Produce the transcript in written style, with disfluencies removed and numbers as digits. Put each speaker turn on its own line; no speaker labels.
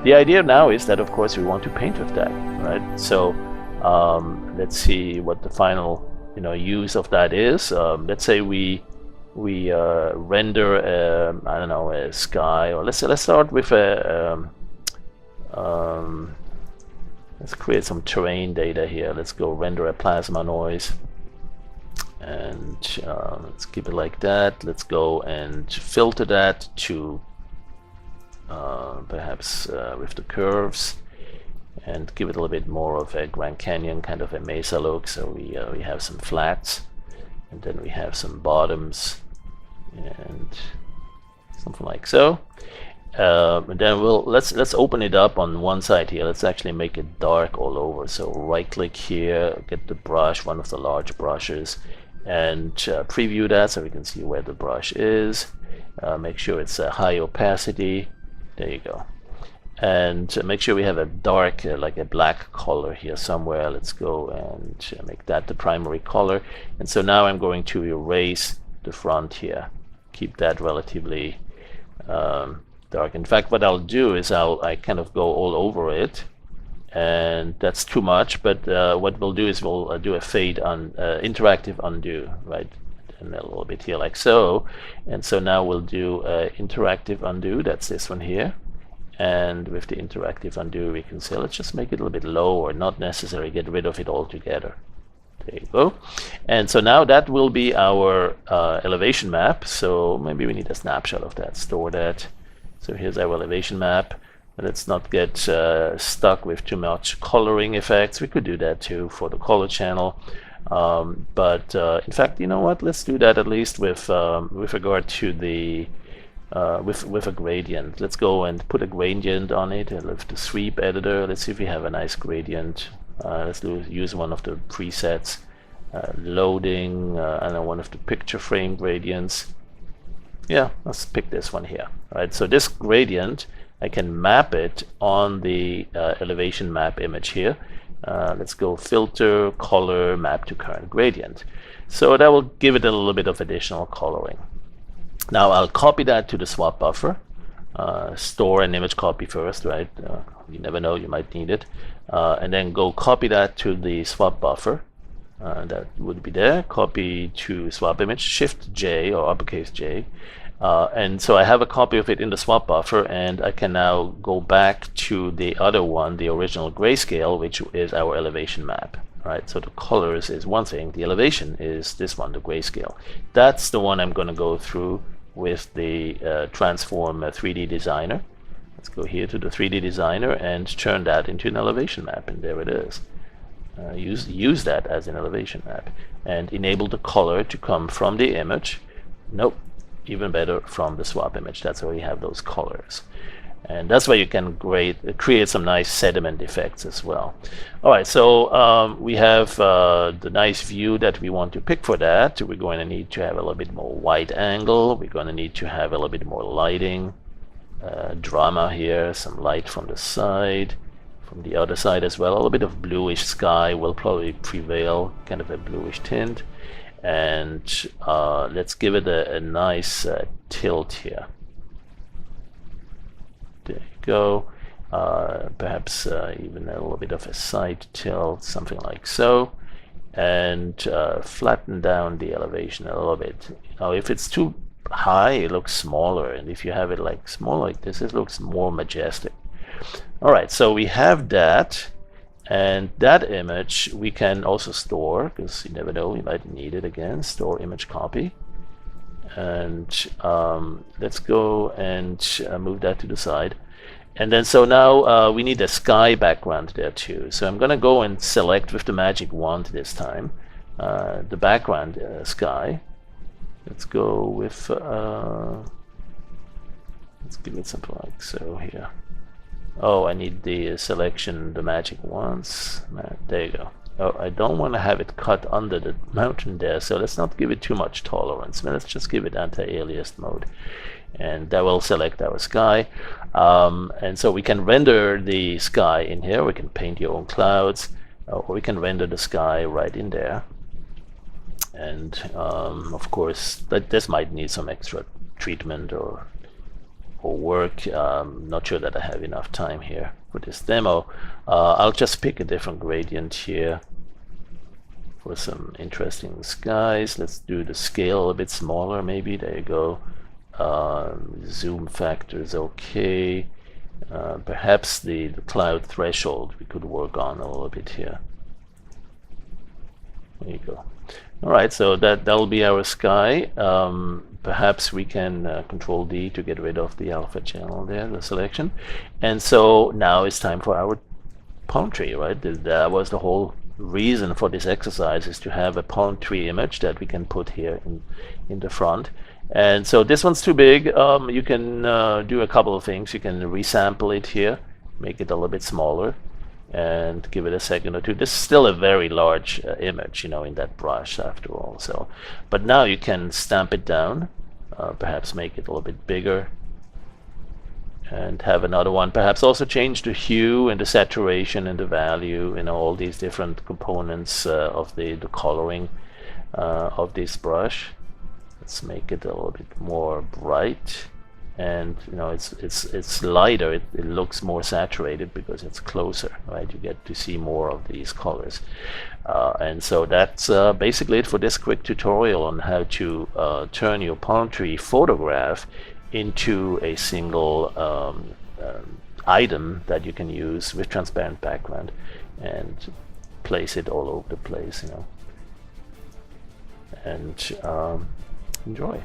the idea now is that, of course, we want to paint with that, right? So let's see what the final use of that is. Let's say we render I don't know, a sky, or let's start with a let's create some terrain data here. Let's go render a plasma noise, and let's keep it like that. Let's go and filter that to perhaps with the curves, and give it a little bit more of a Grand Canyon kind of a mesa look. So we have some flats, and then we have some bottoms, and something like so. And then let's open it up on one side here. Let's actually make it dark all over. So right click here, get the brush, one of the large brushes, and preview that so we can see where the brush is. Make sure it's a high opacity. There you go. And make sure we have a dark, like a black color here somewhere. Let's go and make that the primary color. And so now I'm going to erase the front here. Keep that relatively dark. In fact, what I'll do is I kind of go all over it, and that's too much. But what we'll do is we'll do a fade on interactive undo, right? And a little bit here like so. And so now we'll do interactive undo. That's this one here. And with the interactive undo, we can say, let's just make it a little bit low, or not necessary, get rid of it altogether. There you go. And so now that will be our elevation map. So maybe we need a snapshot of that, store that. So here's our elevation map. Let's not get stuck with too much coloring effects. We could do that too for the color channel. But in fact, you know what? Let's do that at least with regard to the with a gradient. Let's go and put a gradient on it, and with the sweep editor, let's see if we have a nice gradient. Let's use one of the presets, loading, I know, one of the picture frame gradients. Yeah, let's pick this one here. Right, so this gradient, I can map it on the elevation map image here. Let's go filter, color, map to current gradient. So that will give it a little bit of additional coloring. Now I'll copy that to the swap buffer. Store an image copy first, right? You never know, you might need it. And then go copy that to the swap buffer. That would be there. Copy to swap image, Shift J or uppercase J. And so I have a copy of it in the swap buffer, and I can now go back to the other one, the original grayscale, which is our elevation map. Right, so the colors is one thing, the elevation is this one, the grayscale. That's the one I'm going to go through with the Transform 3D Designer. Let's go here to the 3D Designer and turn that into an elevation map, and there it is. Use that as an elevation map, and enable the color to come from the image. Nope, even better, from the swap image. That's where you have those colors. And that's where you can create some nice sediment effects as well. All right, so we have the nice view that we want to pick for that. We're going to need to have a little bit more wide angle. We're going to need to have a little bit more lighting, drama here, some light from the side, from the other side as well. A little bit of bluish sky will probably prevail, kind of a bluish tint. And let's give it a nice tilt here. There you go. Perhaps even a little bit of a side tilt, something like so. And flatten down the elevation a little bit. Now, if it's too high, it looks smaller. And if you have it like small like this, it looks more majestic. All right, so we have that. And that image we can also store, because you never know, we might need it again. Store image copy. And let's go and move that to the side. And then so now we need a sky background there too. So I'm going to go and select with the magic wand this time the background sky. Let's go with, let's give it something like so here. Oh, I need the selection, the magic wands. There you go. Oh, I don't want to have it cut under the mountain there, so let's not give it too much tolerance. Let's just give it anti-aliased mode, and that will select our sky. And so we can render the sky in here. We can paint your own clouds, or we can render the sky right in there. And of course, this might need some extra treatment or or work. Not sure that I have enough time here for this demo. I'll just pick a different gradient here for some interesting skies. Let's do the scale a bit smaller maybe. There you go. Zoom factor is okay. Perhaps the cloud threshold we could work on a little bit here. There you go. All right, so that'll be our sky. Perhaps we can Control D to get rid of the alpha channel there, the selection. And so now it's time for our palm tree, right? That was the whole reason for this exercise, is to have a palm tree image that we can put here in the front. And so this one's too big. You can do a couple of things. You can resample it here, make it a little bit smaller, and give it a second or two. This is still a very large image, you know, in that brush after all. So, but now you can stamp it down, perhaps make it a little bit bigger, and have another one. Perhaps also change the hue and the saturation and the value, you know, all these different components of the coloring of this brush. Let's make it a little bit more bright, and you know, it's lighter. It looks more saturated because it's closer, right? You get to see more of these colors, and so that's basically it for this quick tutorial on how to turn your palm tree photograph into a single item that you can use with transparent background and place it all over the place, you know, and enjoy.